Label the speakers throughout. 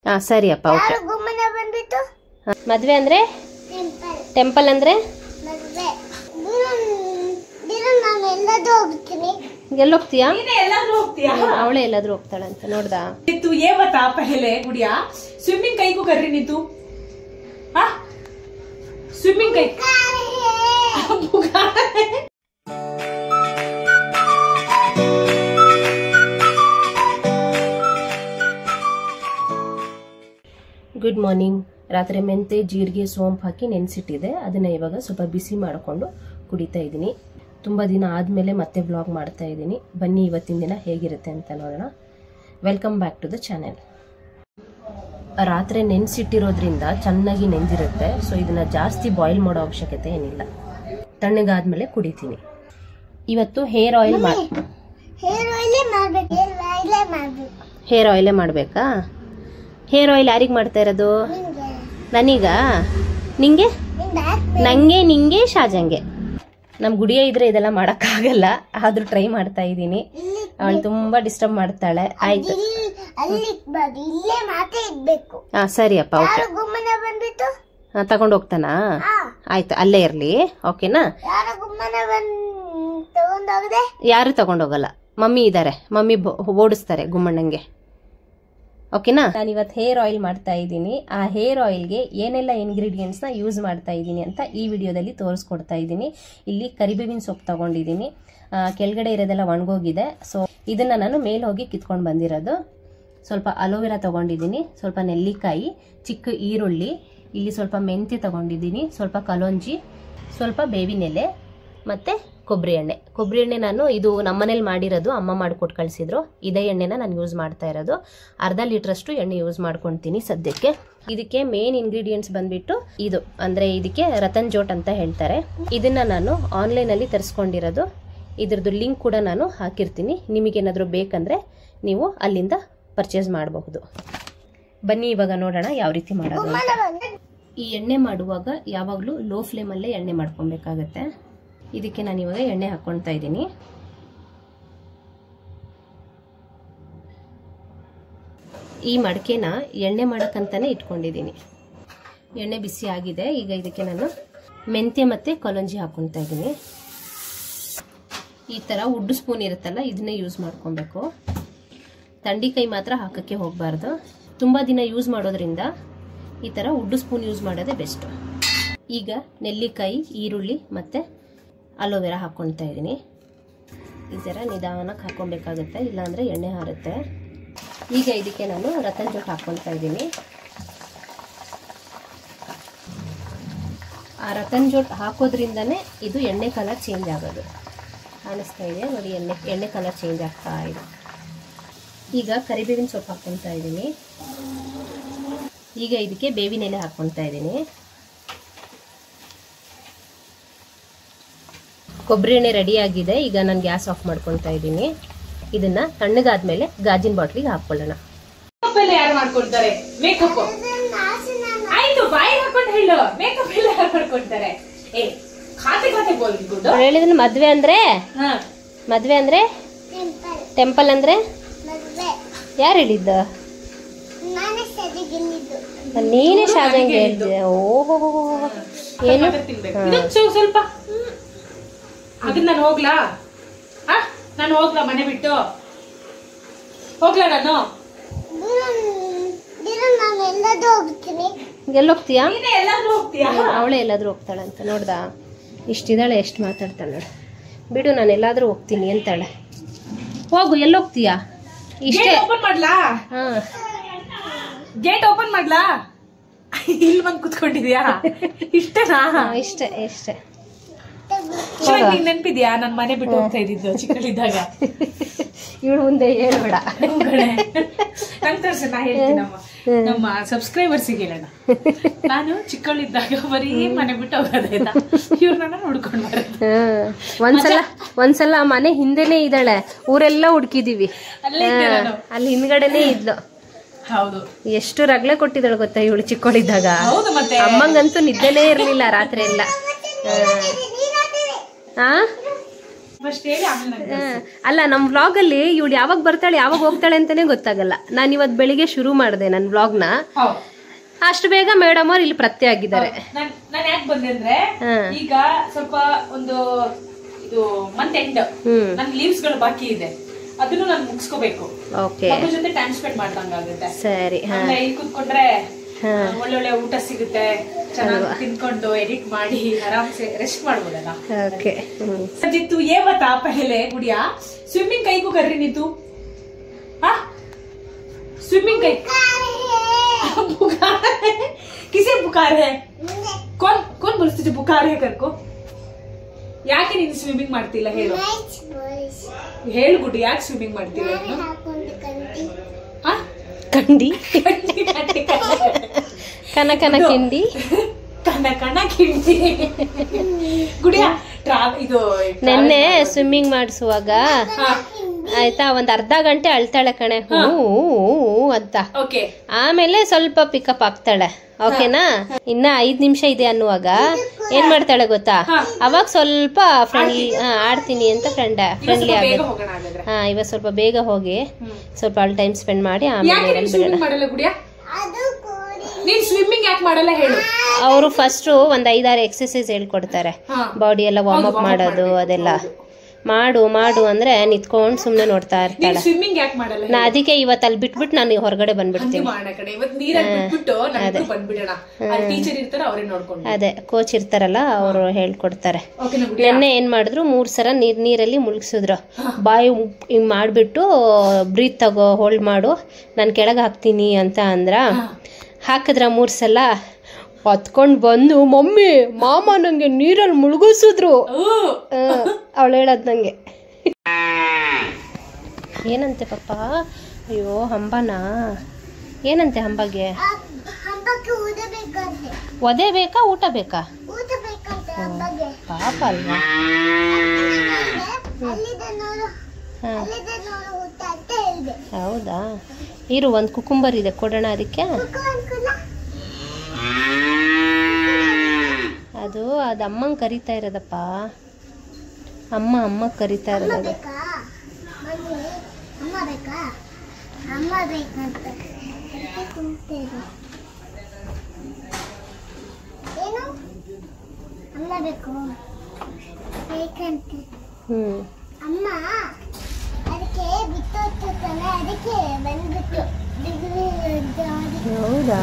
Speaker 1: ಸರಿ ಅಪ್ಪ ಓಕೆ. ಮದ್ವೆ ಅಂದ್ರೆ ಟೆಂಪಲ್ ಅಂದ್ರೆ ಎಲ್ಲೋಗ್ತೀಯಾ? ಅವಳೇ ಎಲ್ಲಾದ್ರೂ ಹೋಗ್ತಾಳಂತ ನೋಡ್ದಾ?
Speaker 2: तू ये बता पहले गुड़िया, स्विमिंग कहीं को कर रही नहीं तू? हाँ स्विमिंग कहीं
Speaker 1: ಗುಡ್ ಮಾರ್ನಿಂಗ್. ರಾತ್ರಿ ಮೆಂತೆ ಜೀರಿಗೆ ಸೋಂಪು ಹಾಕಿ ನೆನೆಸಿಟ್ಟಿದೆ, ಅದನ್ನ ಇವಾಗ ಸ್ವಲ್ಪ ಬಿಸಿ ಮಾಡಿಕೊಂಡು ಕುಡಿತಾ ಇದ್ದೀನಿ. ತುಂಬ ದಿನ ಆದಮೇಲೆ ಮತ್ತೆ ಬ್ಲಾಗ್ ಮಾಡ್ತಾ ಇದ್ದೀನಿ. ಬನ್ನಿ ಇವತ್ತಿನ ದಿನ ಹೇಗಿರುತ್ತೆ ಅಂತ ನೋಡೋಣ. Welcome back to the channel. ರಾತ್ರಿ ನೆನೆಸಿಟ್ಟಿರೋದ್ರಿಂದ ಚೆನ್ನಾಗಿ ನೆಂದಿರುತ್ತೆ, ಸೊ ಇದನ್ನ ಜಾಸ್ತಿ ಬಾಯ್ಲ್ ಮಾಡೋ ಅವಶ್ಯಕತೆ ಏನಿಲ್ಲ. ತಣ್ಣಗಾದ್ಮೇಲೆ ಕುಡಿತೀನಿ. ಇವತ್ತು ಹೇರ್ ಆಯಿಲ್ ಹೇರ್ ಆಯಿಲೇ ಮಾಡಬೇಕಾ? ಹೇರ್ ಆಯಿಲ್ ಯಾರಿಗೆ ಮಾಡ್ತಾ ಇರೋದು? ನನೀಗ? ನಿಂಗೆ? ನಂಗೆ, ನಿಂಗೆ, ಶಾಜಂಗೆ. ನಮ್ ಗುಡಿಯ ಇದ್ರೆ ಇದೆಲ್ಲ ಮಾಡಕ್ಕಾಗಲ್ಲ, ಆದ್ರೂ ಟ್ರೈ ಮಾಡ್ತಾ ಇದ್ದೀನಿ. ಅವಳು ತುಂಬಾ ಡಿಸ್ಟರ್ಬ್ ಮಾಡ್ತಾಳೆ. ಆಯ್ತು ಸರಿ ಅಪ್ಪ ಓಕೆ. ತಗೊಂಡ್ ಹೋಗ್ತಾನಾ? ಆಯ್ತು ಅಲ್ಲೇ ಇರ್ಲಿ, ಓಕೆನಾ? ಯಾರು ತಗೊಂಡೋಗಲ್ಲ, ಮಮ್ಮಿ ಇದಾರೆ, ಮಮ್ಮಿ ಓಡಿಸ್ತಾರೆ ಗುಮ್ಮಣ್ಣಂಗೆ, ಓಕೆನಾ? ನಾನು ಇವತ್ತು ಹೇರ್ ಆಯಿಲ್ ಮಾಡ್ತಾ ಇದ್ದೀನಿ. ಆ ಹೇರ್ ಆಯಿಲ್ಗೆ ಏನೆಲ್ಲ ಇಂಗ್ರೀಡಿಯೆಂಟ್ಸ್ ನ ಯೂಸ್ ಮಾಡ್ತಾ ಇದ್ದೀನಿ ಅಂತ ಈ ವಿಡಿಯೋದಲ್ಲಿ ತೋರಿಸ್ಕೊಡ್ತಾ ಇದ್ದೀನಿ. ಇಲ್ಲಿ ಕರಿಬೇವಿನ ಸೊಪ್ಪು ತಗೊಂಡಿದ್ದೀನಿ, ಕೆಳಗಡೆ ಇರೋದೆಲ್ಲ ಒಣಗೋಗಿದೆ, ಸೊ ಇದನ್ನ ನಾನು ಮೇಲೆ ಹೋಗಿ ಕಿತ್ಕೊಂಡು ಬಂದಿರೋದು. ಸ್ವಲ್ಪ ಅಲೋವೆರಾ ತಗೊಂಡಿದ್ದೀನಿ, ಸ್ವಲ್ಪ ನೆಲ್ಲಿಕಾಯಿ, ಚಿಕ್ಕ ಈರುಳ್ಳಿ, ಇಲ್ಲಿ ಸ್ವಲ್ಪ ಮೆಂತ್ಯ ತಗೊಂಡಿದ್ದೀನಿ, ಸ್ವಲ್ಪ ಕಲೋಂಜಿ, ಸ್ವಲ್ಪ ಬೇವಿನ ಎಲೆ ಮತ್ತೆ ಕೊಬ್ಬರಿ ಎಣ್ಣೆ. ಕೊಬ್ಬರಿ ಎಣ್ಣೆ ನಾನು ಇದು ನಮ್ಮನೇಲಿ ಮಾಡಿರೋದು, ಅಮ್ಮ ಮಾಡಿಕೊಟ್ಟು ಕಳಿಸಿದ್ರು. ಇದೇ ಎಣ್ಣೆನ ನಾನು ಯೂಸ್ ಮಾಡ್ತಾ ಇರೋದು. ಅರ್ಧ ಲೀಟ್ರಷ್ಟು ಎಣ್ಣೆ ಯೂಸ್ ಮಾಡ್ಕೊತೀನಿ ಸದ್ಯಕ್ಕೆ. ಇದಕ್ಕೆ ಮೇನ್ ಇಂಗ್ರೀಡಿಯೆಂಟ್ಸ್ ಬಂದ್ಬಿಟ್ಟು ಇದು, ಅಂದ್ರೆ ಇದಕ್ಕೆ ರತನ್ ಜೋಟ್ ಅಂತ ಹೇಳ್ತಾರೆ. ಇದನ್ನ ನಾನು ಆನ್ಲೈನ್ ಅಲ್ಲಿ ತರಿಸ್ಕೊಂಡಿರೋದು. ಇದ್ರದ್ದು ಲಿಂಕ್ ಕೂಡ ನಾನು ಹಾಕಿರ್ತೀನಿ, ನಿಮಗೇನಾದ್ರೂ ಬೇಕಂದ್ರೆ ನೀವು ಅಲ್ಲಿಂದ ಪರ್ಚೇಸ್ ಮಾಡಬಹುದು. ಬನ್ನಿ ಇವಾಗ ನೋಡೋಣ ಯಾವ ರೀತಿ ಮಾಡೋದು. ಈ ಎಣ್ಣೆ ಮಾಡುವಾಗ ಯಾವಾಗಲೂ ಲೋ ಫ್ಲೇಮಲ್ಲೇ ಎಣ್ಣೆ ಮಾಡ್ಕೊಬೇಕಾಗತ್ತೆ. ಇದಕ್ಕೆ ನಾನು ಇವಾಗ ಎಣ್ಣೆ ಹಾಕೊಳ್ತಾ ಇದ್ದೀನಿ. ಈ ಮಡಕೆನ ಎಣ್ಣೆ ಮಾಡಕ್ಕಂತಾನೆ ಇಟ್ಕೊಂಡಿದ್ದೀನಿ. ಎಣ್ಣೆ ಬಿಸಿ ಆಗಿದೆ. ಈಗ ಇದಕ್ಕೆ ನಾನು ಮೆಂತ್ಯ ಮತ್ತೆ ಕಲೋಂಜಿ ಹಾಕೊಳ್ತಾ ಇದ್ದೀನಿ. ಈ ತರ ಉಡ್ಡು ಸ್ಪೂನ್ ಇರುತ್ತಲ್ಲ, ಇದನ್ನೇ ಯೂಸ್ ಮಾಡ್ಕೊಬೇಕು. ತಂಡಿ ಕೈ ಮಾತ್ರ ಹಾಕಕ್ಕೆ ಹೋಗಬಾರ್ದು. ತುಂಬಾ ದಿನ ಯೂಸ್ ಮಾಡೋದ್ರಿಂದ ಈ ತರ ಉಡ್ಡು ಸ್ಪೂನ್ ಯೂಸ್ ಮಾಡೋದೇ ಬೆಸ್ಟ್. ಈಗ ನೆಲ್ಲಿಕಾಯಿ, ಈರುಳ್ಳಿ ಮತ್ತೆ ಅಲೋವೆರಾ ಹಾಕೊಳ್ತಾ ಇದ್ದೀನಿ. ಈ ಥರ ನಿಧಾನಕ್ಕೆ ಹಾಕೊಬೇಕಾಗುತ್ತೆ, ಇಲ್ಲಾಂದರೆ ಎಣ್ಣೆ ಹಾರುತ್ತೆ. ಈಗ ಇದಕ್ಕೆ ನಾನು ರತನ್ ಜೋಟ್ ಹಾಕೊಳ್ತಾ ಇದ್ದೀನಿ. ಆ ರತನ್ ಜೋಟ್ ಹಾಕೋದ್ರಿಂದನೇ ಇದು ಎಣ್ಣೆ ಕಲರ್ ಚೇಂಜ್ ಆಗೋದು. ಕಾಣಿಸ್ತಾ ಇದೆಯಾ ನೋಡಿ, ಎಣ್ಣೆ ಕಲರ್ ಚೇಂಜ್ ಆಗ್ತಾ ಇದೆ. ಈಗ ಕರಿಬೇವಿನ ಸೊಪ್ಪು ಹಾಕೊಳ್ತಾ ಇದ್ದೀನಿ. ಈಗ ಇದಕ್ಕೆ ಬೇವಿನ ಎಲೆ ಹಾಕೊಳ್ತಾ ಇದ್ದೀನಿ. ಕೊಬ್ಬರಿ ಎಣ್ಣೆ ರೆಡಿ ಆಗಿದೆ. ಈಗ ನಾನು ಗ್ಯಾಸ್ ಆಫ್ ಮಾಡ್ಕೊಳ್ತಾ ಇದ್ದೀನಿ. ಇದನ್ನ ತಣ್ಣಗಾದ್ಮೇಲೆ ಗಾಜಿನ ಬಾಟ್ಲಿಗೆ ಹಾಕೊಳ್ಳೋಣ.
Speaker 2: ಯಾರು ಮಾಡ್ಕೊಳ್ತಾರೆ ಮೇಕಪ್? ಆಯ್ತು ಬಾಯಿ ಹಾಕೊಂಡು ಹೇಳು, ಮೇಕಪ್ ಎಲ್ಲ ಯಾರು ಮಾಡ್ಕೊಳ್ತಾರೆ?
Speaker 1: ಹೇಳಿದ್ರೆ ಮದ್ವೆ ಅಂದ್ರೆ ಟೆಂಪಲ್ ಅಂದ್ರೆ ಯಾರು ಹೇಳಿದ್ದ? ನೀನೇ ಶಾಜಂಗೆ ಹೇಳಿದ್ದೆ. ಓಹೋ ಏನು
Speaker 2: ಸ್ವಲ್ಪ ಅದನ್ನ ನಾನು ಹೋಗ್ಲಾ? ನಾನು ಹೋಗ್ಲಾ ಮನೆ ಬಿಟ್ಟು? ಹೋಗ್ಲಾ ನಾನು?
Speaker 1: ಎಲ್ಲೋಗ್ತೀಯಾ?
Speaker 2: ಹೋಗ್ತೀಯಾ?
Speaker 1: ಅವಳೇ ಎಲ್ಲಾದ್ರೂ ಹೋಗ್ತಾಳಂತ ನೋಡ್ದಾ? ಇಷ್ಟಿದಾಳೆ, ಎಷ್ಟು ಮಾತಾಡ್ತಾಳೆ ನೋಡು. ಬಿಡು, ನಾನು ಎಲ್ಲಾದ್ರೂ ಹೋಗ್ತೀನಿ ಅಂತಾಳೆ. ಹೋಗು, ಎಲ್ಲೋಗ್ತೀಯಾ? ಇಷ್ಟೇ.
Speaker 2: ಓಪನ್ ಮಾಡ್ಲಾ? ಗೇಟ್ ಓಪನ್ ಮಾಡ್ಲಾ? ಇಲ್ಲಿ ಬಂದು ಕುತ್ಕೊಂಡಿದ್ಯಾ? ಇಷ್ಟನಾ?
Speaker 1: ಇಷ್ಟೇ.
Speaker 2: ನೆನ್ಪಿದ್ಯಾ ನನ್ ಮನೆ ಬಿಟ್ಟು ಹೋಗ್ತಾ ಇದ್ದಿದ್ದು ಚಿಕ್ಕಳಿದ್ದಾಗ?
Speaker 1: ಇವಳು ಮುಂದೆ ಹೇಳ್ಬೇಡ.
Speaker 2: ನಂಗೆ ತೋರ್ಸ, ನಾ ಹೇಳ್ತೀನಿ ನಮ್ಮ ಸಬ್ಸ್ಕ್ರೈಬರ್ಸಿಗೆ ಹೇಳೋಣ. ನಾನು ಚಿಕ್ಕಳಿದ್ದಾಗ ಬರೀ ಮನೆ ಬಿಟ್ಟು ಹೋಗೋದಾಯ್ತಾ, ಇವ್ರನ್ನ ನೋಡ್ಕೊಂಡ್ ಬರೋದು.
Speaker 1: ಒಂದ್ಸಲ ಮನೆ ಹಿಂದೆನೆ ಇದ್ದಾಳೆ, ಊರೆಲ್ಲ ಹುಡ್ಕಿದೀವಿ, ಅಲ್ಲಿ ಹಿಂದ್ಗಡೆನೆ ಇದ್ಲು.
Speaker 2: ಹೌದು,
Speaker 1: ಎಷ್ಟು ರಗ್ಲೆ ಕೊಟ್ಟಿದ್ದಾಳೆ ಗೊತ್ತಾ ಇವಳು ಚಿಕ್ಕಳಿದ್ದಾಗ.
Speaker 2: ಹೌದು, ಮತ್ತೆ
Speaker 1: ಅಮ್ಮಂಗಂತೂ ನಿದ್ದೆನೇ ಇರ್ಲಿಲ್ಲ ರಾತ್ರಿ ಎಲ್ಲ.
Speaker 2: ಫಸ್ಟ್ ಹೇಳಿ ಆಮೇಲೆ ನಂಗೆ ಕಳ್ಸಿ.
Speaker 1: ಅಲ್ಲ ನಮ್ಮ ವ್ಲಾಗಲ್ಲಿ ಇವಳು ಯಾವಾಗ ಬರ್ತಾಳೆ ಯಾವಾಗ ಹೋಗ್ತಾಳೆ ಅಂತಾನೆ ಗೊತ್ತಾಗಲ್ಲ. ನಾನು ಇವತ್ತು ಬೆಳಿಗ್ಗೆ ಶುರು ಮಾಡಿದೆ ನನ್ನ ವ್ಲಾಗ್ನ.
Speaker 2: ಹೌದು.
Speaker 1: ಅಷ್ಟು ಬೇಗ ಮೇಡಮ್ ಅವ್ರು ಇಲ್ಲಿ ಪ್ರತ್ಯ ಆಗಿದ್ದಾರೆ.
Speaker 2: ನಾನು ಯಾಕೆ ಬಂದೆ ಅಂದ್ರೆ ಈಗ ಸ್ವಲ್ಪ ಒಂದು ಇದು ಮಂತ್ ಎಂಡ್ ನನ್ ಲೀವ್ಸ್ ಗಳು ಬಾಕಿ ಇದೆ, ಅದನ್ನು ನಾನು ಮುಗಿಸ್ಕೋಬೇಕು.
Speaker 1: ಓಕೆ,
Speaker 2: ಮಕ್ಕಳ ಜೊತೆ ಟೈಮ್ ಸ್ಪೆಂಡ್ ಮಾಡ್ದಂಗಾಗುತ್ತೆ.
Speaker 1: ಸರಿ.
Speaker 2: ಇಲ್ಲಿ ಕೂತ್ಕೊಂಡ್ರೆ ಒಳ್ಳೊಳ್ಳೆ ಊಟ ಸಿಗುತ್ತೆ, ಚೆನ್ನಾಗಿ ತಿನ್ಕೊಂಡು ಎಡಿಟ್ ಮಾಡಿ ಆರಾಮ್ಸೆ ರೆಸ್ಟ್ ಮಾಡ್ಬೋದಲ್ಲ.
Speaker 1: ಓಕೆ.
Speaker 2: जितू ये बता पहले गुड़िया, स्विमिंग कहीं को कर रही नी तू? हाँ, स्विमिंग कहीं बुखार है? किसे बुखार है? कौन कौन बोलते जो बुखार है कर को? ಯಾಕೆ ನೀನು ಸ್ವಿಮ್ಮಿಂಗ್ ಮಾಡ್ತಿಲ್ಲ ಹೇಳು? ಹೇಳು ಗುಡಿ, ಯಾಕೆ ಸ್ವಿಮ್ಮಿಂಗ್ ಮಾಡ್ತಿಲ್ಲ?
Speaker 1: ಕಂಡಿ ಕನ ಕನ ಕಿಂಡಿ
Speaker 2: ಕನ ಕನ ಕಿಂಡಿ ಗುಡಿಯಾ ಇದು
Speaker 1: ನೆನ್ನೆ ಸ್ವಿಮ್ಮಿಂಗ್ ಮಾಡಿಸುವಾಗ ಆಯ್ತಾ, ಒಂದ್ ಅರ್ಧ ಗಂಟೆ ಅಳ್ತಾಳೆ ಕಣೆ ಹೂ ಅಂತ. ಆಮೇಲೆ ಸ್ವಲ್ಪ ಪಿಕಪ್ ಆಗ್ತಾಳೆ. ಓಕೆನಾ? ಇನ್ನ 5 ನಿಮಿಷ ಇದೆ ಅನ್ನುವಾಗ ಏನ್ ಮಾಡ್ತಾಳೆ ಗೊತ್ತಾ, ಅವಾಗ ಸ್ವಲ್ಪ ಫ್ರೆಂಡ್ಲಿ ಆಡ್ತೀನಿ ಅಂತ ಫ್ರೆಂಡ್ಲಿ ಆಗ. ಇವತ್ತು ಸ್ವಲ್ಪ ಬೇಗ ಹೋಗಿ ಸ್ವಲ್ಪ ಅಲ್ಲಿ ಟೈಮ್ ಸ್ಪೆಂಡ್ ಮಾಡಿ ಆಮೇಲೆ ಅವರು ಫಸ್ಟ್ ಒಂದ್ 5-6 ಎಕ್ಸರ್ಸೈಸ್ ಹೇಳ್ಕೊಡ್ತಾರೆ. ಬಾಡಿ ಎಲ್ಲ ವಾರ್ಮ್ ಅಪ್ ಮಾಡೋದು ಅದೆಲ್ಲ ಮಾಡು ಮಾಡು ಅಂದ್ರೆ ನಿತ್ಕೊಂಡ್ ಸುಮ್ನೆ ನೋಡ್ತಾ ಇರ್ತಾಳೆ. ನಾ ಅದಕ್ಕೆ ಇವತ್ತು ಅಲ್ಲಿ ಬಿಟ್ಬಿಟ್ಟು ನಾನು ಹೊರಗಡೆ ಬಂದ್ಬಿಡ್ತೀನಿ. ಅದೇ ಕೋಚ್ ಇರ್ತಾರಲ್ಲ ಅವರು ಹೇಳ್ಕೊಡ್ತಾರೆ. ನೆನ್ನೆ ಏನ್ ಮಾಡಿದ್ರು 3 ಸಲ ನೀರಲ್ಲಿ ಮುಳುಗಿಸಿದ್ರು. ಬಾಯಿ ಹಿಂಗ್ ಮಾಡ್ಬಿಟ್ಟು ಬ್ರೀತ್ ತಗೋ, ಹೋಲ್ಡ್ ಮಾಡು, ನಾನು ಕೆಳಗೆ ಹಾಕ್ತೀನಿ ಅಂತ ಅಂದ್ರ. ಹಾಕಿದ್ರ 3 ಸಲ ಹೊತ್ಕೊಂಡ್ ಬಂದು ಮಮ್ಮಿ ಮಾಮ ನಂಗೆ ನೀರಲ್ಲಿ ಮುಳುಗಿಸಿದ್ರು ಅವಳು ಹೇಳದ್ ನಂಗೆ. ಏನಂತೆ ಪಾಪ? ಅಯ್ಯೋ ಹಂಬನಾ? ಏನಂತೆ ಹಂಬಗೆ? ಒದೆ ಬೇಕಾ ಊಟ ಬೇಕಾ? ಪಾಪ ಅಲ್ವಾ? ಹೌದಾ? ಇರು, ಒಂದು ಕುಕುಂಬರ್ ಇದೆ ಕೊಡೋಣ ಅದಕ್ಕೆ. ಅದು ಅಮ್ಮಂಗೆ ಕರಿತಾ ಇರೋದಪ್ಪ. ಅಮ್ಮ ಕರಿತಾ ಇರೋದು. ಹೌದಾ?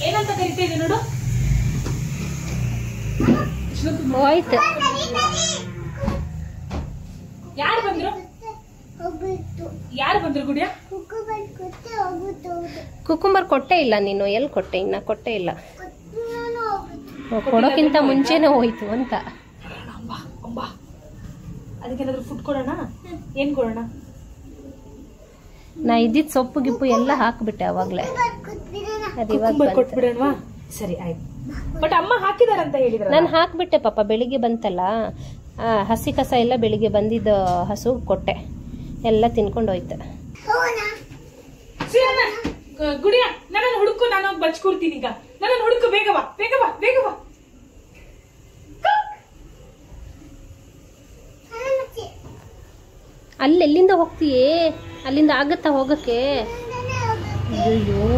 Speaker 2: ಏನಂತ ಕರಿತಿದ್ದೆ ನೋಡು.
Speaker 1: ಹೋಯ್ತು.
Speaker 2: ಯಾರು ಬಂದ್ರು ಗುಡಿಯ?
Speaker 1: ಕುಕುಂಬರ್ ಕೊಟ್ಟೆ ಇಲ್ಲ ನೀನು. ಎಲ್ಲಿ ಕೊಟ್ಟೆ? ಇನ್ನ ಕೊಟ್ಟೆ ಇಲ್ಲ. ಕೊಡೋಕ್ಕಿಂತ ಮುಂಚೆನೆ ಹೋಯ್ತು ಅಂತ.
Speaker 2: ಅದಕ್ಕೇನಾದ್ರೂ ಫುಡ್ ಕೊಡೋಣ? ಏನ್ ಕೊಡೋಣ?
Speaker 1: ನಾ ಇದ್ದಿದ್ ಸೊಪ್ಪು ಗಿಪ್ಪು ಎಲ್ಲ ಹಾಕ್ಬಿಟ್ಟೆ ಅವಾಗ್ಲೇ.
Speaker 2: ಕೊಟ್ಬಿಡೋಣವಾ? ಸರಿ ಆಯ್ತು. ಬಟ್ ಅಮ್ಮ ಹಾಕಿದಾರಂತ ಹೇಳಿದ್ರ.
Speaker 1: ನಾನು ಹಾಕ್ಬಿಟ್ಟೆ ಪಾಪ, ಬೆಳಿಗ್ಗೆ ಬಂತಲ್ಲ ಹಸಿ ಕಸ ಎಲ್ಲ ಬೆಳಿಗ್ಗೆ ಬಂದಿದ್ದ ಹಸು ಕೊಟ್ಟೆ, ಎಲ್ಲ ತಿನ್ಕೊಂಡು ಹೋಯ್ತು.
Speaker 2: ಗುಡಿಯ ನನ್ನ ಹುಡುಕು, ನಾನು ಬಚ್ಕೊಡ್ತೀನಿ ಈಗ. ನನ್ನ ಹುಡುಕು, ಬೇಗ ಬಾ ಬೇಗ ಬಾ ಬೇಗ ಬಾ.
Speaker 1: ಅಲ್ಲೆಲ್ಲಿಂದ ಹೋಗ್ತೀಯೇ? ಅಲ್ಲಿಂದ ಆಗತ್ತಾ ಹೋಗಕ್ಕೆ? ಅಯ್ಯೋ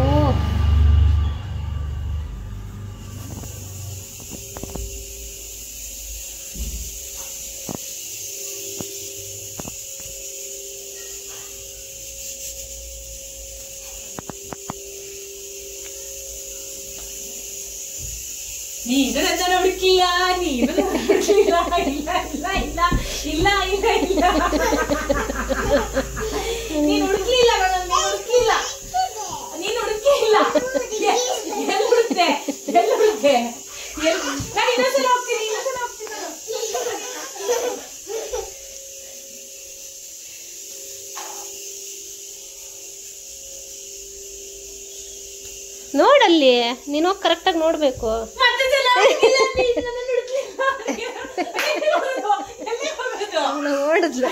Speaker 2: ನೀನು ನನ್ನ ಹುಡುಕಿಲ್ಲ, ನೀನು ಹುಡುಕಿಲ್ಲ. ಇಲ್ಲ ಇಲ್ಲ ಇಲ್ಲ ಇಲ್ಲ ಇಲ್ಲ ಇಲ್ಲ, ನೀನು ಹುಡುಕಿಲ್ಲ, ನಾನು ಹುಡುಕಿಲ್ಲ, ನೀನು ಹುಡುಕಿಲ್ಲ. ಎಲ್ಲಿ ಹುಡುಕ್ತೆ? ಎಲ್ಲಿ ಹುಡುಕ್ತೆ? ನಾನು ಇನ್ನೊಂದ್ಸಲ ಹೋಗ್ತೀನಿ, ಇನ್ನೊಂದ್ಸಲ ಹೋಗ್ತೀನಿ.
Speaker 1: ನೋಡಲ್ಲಿ ನೀನು ಕರೆಕ್ಟಾಗಿ ನೋಡ್ಬೇಕು.
Speaker 2: ಮತ್ತೆ
Speaker 1: ಓಡಿದ್ಲು.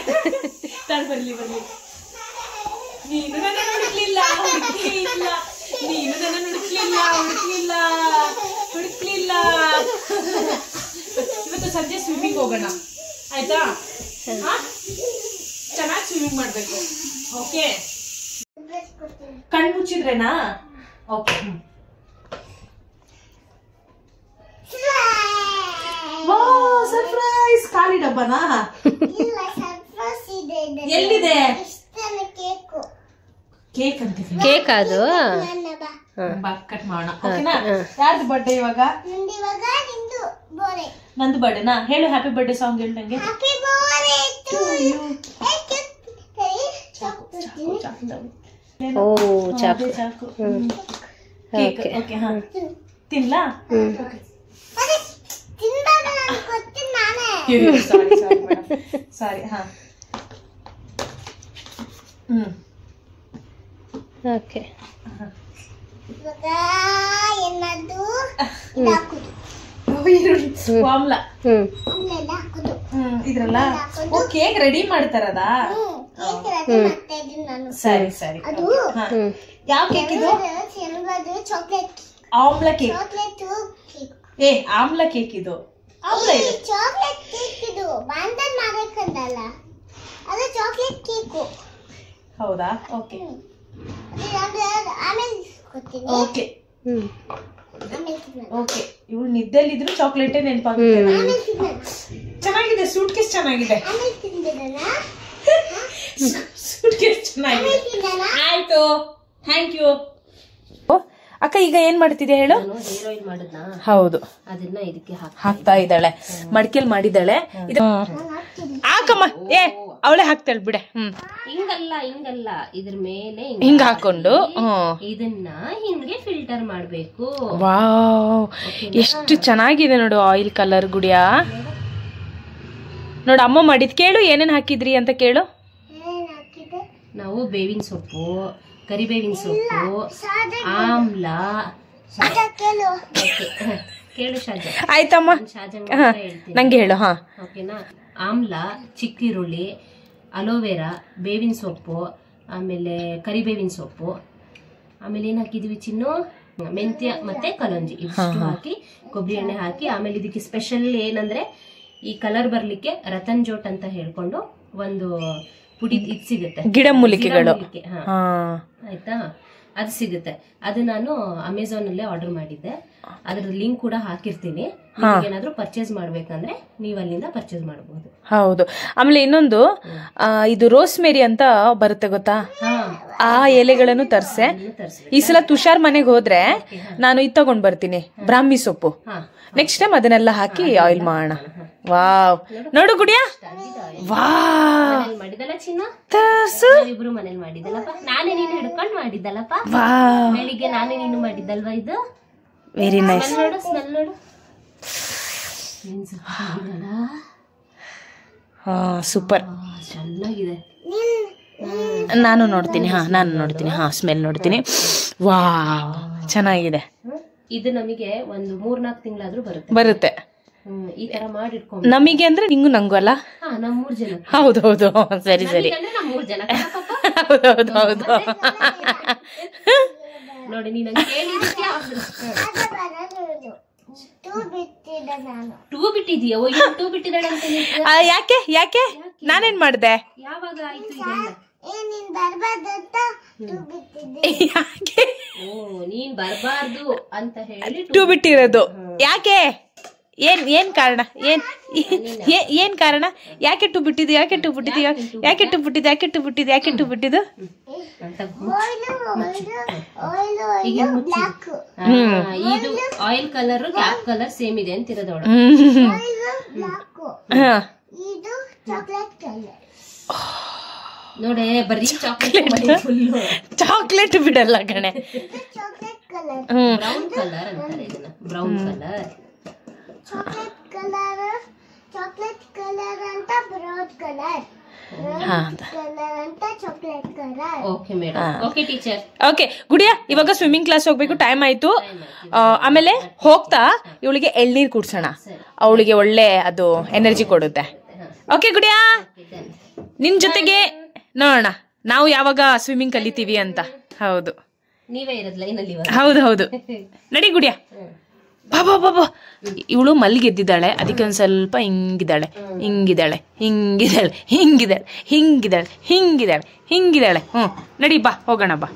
Speaker 2: ಬರ್ಲಿ ನೀನು ನನ್ನ ಹುಡುಕ್ಲಿಲ್ಲ, ನೀನು ನನ್ನ ಹುಡುಕ್ಲಿಲ್ಲ. ಇವತ್ತು ಸಂಜೆ ಸ್ವಿಮ್ಮಿಂಗ್ ಹೋಗೋಣ ಆಯ್ತಾ? ಚೆನ್ನಾಗಿ ಸ್ವಿಮ್ಮಿಂಗ್ ಮಾಡ್ಬೇಕು. ಓಕೆ, ಕಣ್ಣು ಮುಚ್ಚಿದ್ರೇನಾ? ಓಕೆ. ಸರ್ಪ್ರೈಸ್. ಖಾಲಿ ಡಬ್ಬನಾ? ಎಲ್ಲಿದೆ ಕೇಕ್? ಅಂತ
Speaker 1: ಕೇಕ್ ಅದು
Speaker 2: ಕಟ್ ಮಾಡೋಣ. ಓಕೆನಾ? ಯಾರ್ದು ಬರ್ಡೇ ಇವಾಗ? ನಂದು ಬರ್ಡೇನಾ? ಹೇಳು ಹ್ಯಾಪಿ ಬರ್ಡೇ ಸಾಂಗ್ ಹೇಳು ನಂಗೆ.
Speaker 1: ಓ ಚಾಕು.
Speaker 2: ಕೇಕ್. ಓಕೆ, ಹಾ ತಿನ್ಲಾ? ಸಾರಿ. ಹಾ
Speaker 1: ಓಕೆ.
Speaker 2: ಆಮ್ಲ ಇದ್ರಲ್ಲ ಕೇಕ್ ರೆಡಿ ಮಾಡ್ತಾರದ? ಸರಿ ಸರಿ. ಯಾವ ಕೇಕ್ ಇದು? ಆಮ್ಲ ಕೇಕ್. ಆಮ್ಲ ಕೇಕ್ ಇದು. ಹೌದಾ? Okay okay okay. ಇವಳು ನಿದ್ದೆಲ್ಲಿದ್ರು ಚಾಕ್ಲೇಟೇ ನೆನಪಾಗುತ್ತೆ. ಚೆನ್ನಾಗಿದೆ, ಸೂಟ್ ಕೇಸ್ ಚೆನ್ನಾಗಿದೆ. ಸೂಟ್ ಕೇಸ್ ಚೆನ್ನಾಗಿದೆ. ಆಯ್ತು, ಥ್ಯಾಂಕ್ ಯು. ಅಕ್ಕ ಈಗ ಏನ್ ಮಾಡ್ತಿದ್ಯಾ ಹೇಳು?
Speaker 1: ಹೇರ್ ಆಯಿಲ್ ಮಾಡಿದ್ನಾ?
Speaker 2: ಹೌದು,
Speaker 1: ಅದನ್ನ ಇದಕ್ಕೆ
Speaker 2: ಹಾಕ್ತಾ ಇದ್ದಾಳೆ. ಮಡಿಕೆಲ್ ಮಾಡಿದ್ದಾಳೆ. ಹಾಕಮ್ಮ. ಅವಳೇ ಹಾಕ್ತಾಳೆ ಬಿಡೆ.
Speaker 1: ಹಿಂಗಲ್ಲ ಇದ್ರ ಮೇಲೆ
Speaker 2: ಹಿಂಗ ಹಾಕೊಂಡು
Speaker 1: ಇದನ್ನ ಹಿಂಗೆ ಫಿಲ್ಟರ್ ಮಾಡ್ಬೇಕು.
Speaker 2: ವಾವ್, ಎಷ್ಟು ಚೆನ್ನಾಗಿದೆ ನೋಡು ಆಯಿಲ್ ಕಲರ್. ಗುಡಿಯಾ ನೋಡು ಅಮ್ಮ ಮಾಡಿದ್. ಕೇಳು ಏನೇನ್ ಹಾಕಿದ್ರಿ ಅಂತ ಕೇಳು.
Speaker 1: ನಾವು ಬೇವಿನ ಸೊಪ್ಪು, ಕರಿಬೇವಿನ ಸೊಪ್ಪು, ಆಮ್ಲ. ಕೇಳು ಶಾಜಾ.
Speaker 2: ಆಯ್ತಮ್ಮ, ನಂಗೆ ಹೇಳು. ಹಾ
Speaker 1: ಓಕೆನಾ? ಆಮ್ಲ, ಚಿಕ್ಕಿರುಳ್ಳಿ, ಅಲೋವೆರಾ, ಬೇವಿನ ಸೊಪ್ಪು, ಆಮೇಲೆ ಕರಿಬೇವಿನ ಸೊಪ್ಪು, ಆಮೇಲೆ ಏನ್ ಹಾಕಿದ್ವಿ ಚಿನ್ನು? ಮೆಂತ್ಯ ಮತ್ತೆ ಕಲಂಜಿ ಇಷ್ಟು ಹಾಕಿ ಕೊಬ್ಬರಿ ಎಣ್ಣೆ ಹಾಕಿ. ಆಮೇಲೆ ಇದಕ್ಕೆ ಸ್ಪೆಷಲ್ ಏನಂದ್ರೆ ಈ ಕಲರ್ ಬರ್ಲಿಕ್ಕೆ ರತನ್ ಜೋಟ್ ಅಂತ ಹೇಳ್ಕೊಂಡು ಒಂದು ಪುಡಿ ಇದು ಸಿಗುತ್ತೆ,
Speaker 2: ಗಿಡಮೂಲಿಕೆಗಳು.
Speaker 1: ಆಯ್ತಾ? ಅದು ಸಿಗುತ್ತೆ. ಅದು ನಾನು ಅಮೆಝಾನ್ ಅಲ್ಲೇ ಆರ್ಡರ್ ಮಾಡಿದ್ದೆ. ಅದ್ರ ಲಿಂಕ್ ಕೂಡ ಹಾಕಿರ್ತೀನಿ. ಏನಾದ್ರೂ ಪರ್ಚೇಸ್ ಮಾಡ್ಬೇಕಂದ್ರೆ ನೀವ್ ಅಲ್ಲಿಂದ ಪರ್ಚೇಸ್ ಮಾಡಬಹುದು.
Speaker 2: ಹೌದು. ಆಮೇಲೆ ಇನ್ನೊಂದು ಇದು ರೋಸ್ಮೇರಿ ಅಂತ ಬರುತ್ತೆ ಗೊತ್ತಾ? ಆ ಎಲೆಗಳನ್ನು ತರ್ಸೆ. ಈ ಸಲ ತುಷಾರ್ ಮನೆಗೆ ಹೋದ್ರೆ ನಾನು ಇದು ತಗೊಂಡ್ ಬರ್ತೀನಿ, ಬ್ರಾಹ್ಮಿ ಸೊಪ್ಪು. ನೆಕ್ಸ್ಟ್ ಟೈಮ್ ಅದನ್ನೆಲ್ಲ ಹಾಕಿ ಆಯಿಲ್ ಮಾಡೋಣ. ವಾವ್, ನೋಡು ಗುಡಿಯಾ. ವಾವ್,
Speaker 1: ಮಾಡಿದಲ್ಲ ಚಿನ್ನ? ಇಬ್ರು ಮನೇಲಿ ಮಾಡಿದಲ್ಲಪ್ಪ. ನಾನೇ ನೀನು ಹಿಡ್ಕೊಂಡು ಮಾಡಿದ್ದಲ್ಲಪ್ಪ. ಬೆಳಿಗ್ಗೆ ನಾನೇ ನೀನು ಮಾಡಿದ್ದಲ್ವಾ ಇದು?
Speaker 2: Very nice.
Speaker 1: ನೋಡು, ಸ್ಮೆಲ್ ನೋಡು.
Speaker 2: ಸೂಪರ್,
Speaker 1: ಚೆನ್ನಾಗಿದೆ.
Speaker 2: ನಾನು ನೋಡ್ತೀನಿ. ನಾನು ನೋಡ್ತೀನಿ. ಸ್ಮೆಲ್ ನೋಡ್ತೀನಿ. ವಾವ್, ಚೆನ್ನಾಗಿದೆ.
Speaker 1: ಇದು ನಮಗೆ ಒಂದು 3-4 ತಿಂಗಳಾದ್ರೂ ಬರುತ್ತೆ. ಈ ತರ ಮಾಡಿಟ್ಕೊಂಡು
Speaker 2: ನಮಗೆ ಅಂದ್ರೆ ನಿಂಗು ನಂಗು ಅಲ್ಲ?
Speaker 1: ನಮ್ 3 ಜನ.
Speaker 2: ಹೌದೌದು, ಸರಿ ಸರಿ.
Speaker 1: ನಮ್ 3 ಜನ.
Speaker 2: ಹೌದೌದು ಹೌದು.
Speaker 1: ನೋಡಿ ನೀನು ಕೇಳಿದಕ್ಕೆ ಟೂ ಬಿಟ್ಟಿದೀಯ? ಟೂ ಬಿಟ್ಟಿದ್ದಾಳೆ ಅಂತ.
Speaker 2: ಯಾಕೆ ಯಾಕೆ ನಾನೇನ್ ಮಾಡ್ದೆ?
Speaker 1: ಯಾವಾಗ ಆಯ್ತು ಇದೆಲ್ಲ?
Speaker 2: ಯಾಕೆ?
Speaker 1: ನೀನ್ ಬರ್ಬಾರ್ದು ಅಂತ ಹೇಳಿ
Speaker 2: ಟೂ ಬಿಟ್ಟಿರೋದು ಯಾಕೆ? ಏನ್ ಕಾರಣ? ಏನ್ ಕಾರಣ? ಯಾಕೆ ಟೂ ಬಿಟ್ಟಿದ್ದು? ಯಾಕೆ ಟೂ ಬಿಟ್ಟಿದ್ದು? ಯಾಕೆ ಟೂ ಬಿಟ್ಟಿದ್ದು? ಯಾಕೆ ಟೂ ಬಿಟ್ಟಿದ್ದು? ಯಾಕೆ ಟೂ ಬಿಟ್ಟಿದ್ದು?
Speaker 1: ಇದು oil colour cap colour same ಇದೆ ಅಂತಿರೋದವಳು. ನೋಡೆ ಬರೀ
Speaker 2: ಚಾಕ್ಲೇಟ್ ಬಿಡಲ್ಲ ಕಣೆ.
Speaker 1: ಬ್ರೌನ್ ಕಲರ್ ಅಂತಾರೆ ಇದನ್ನ. ಬ್ರೌನ್ ಕಲರ್,
Speaker 3: ಚಾಕ್ಲೇಟ್ ಕಲರ್ ಅಂತ ಬ್ರೌನ್ ಕಲರ್.
Speaker 2: ಹಾ
Speaker 1: okay madam. Okay teacher.
Speaker 2: Okay Gudiya, ಇವಾಗ ಸ್ವಿಮ್ಮಿಂಗ್ ಕ್ಲಾಸ್ ಹೋಗ್ಬೇಕು, ಟೈಮ್ ಆಯ್ತು. ಆಮೇಲೆ ಹೋಗ್ತಾ ಇವಳಿಗೆ ಎಳ್ನೀರ್ ಕುಡ್ಸೋಣ, ಅವಳಿಗೆ ಒಳ್ಳೆ ಅದು ಎನರ್ಜಿ ಕೊಡುತ್ತೆ. ಓಕೆ ಗುಡಿಯಾ, ನಿನ್ ಜೊತೆಗೆ ನೋಡೋಣ ನಾವು ಯಾವಾಗ ಸ್ವಿಮ್ಮಿಂಗ್ ಕಲಿತೀವಿ ಅಂತ. ಹೌದು,
Speaker 1: ನೀವೇ ಇರೋದ್ ಲೈನಲ್ಲಿ.
Speaker 2: ಹೌದು ಹೌದು. ನಡಿ ಗುಡಿಯಾ. ಬಾಬಾ ಬಾಬಾ, ಇವಳು ಮಲ್ಗೆದ್ದಿದ್ದಾಳೆ, ಅದಕ್ಕೆ ಒಂದ್ ಸ್ವಲ್ಪ ಹಿಂಗಿದ್ದಾಳೆ ಹಿಂಗಿದ್ದಾಳೆ ಹಿಂಗಿದ್ದಾಳೆ ಹಿಂಗಿದ್ದಾಳೆ ಹಿಂಗಿದ್ದಾಳೆ ಹಿಂಗಿದ್ದಾಳೆ ಹಿಂಗಿದ್ದಾಳೆ. ನಡಿ ಬಾ, ಹೋಗೋಣ ಬಾ.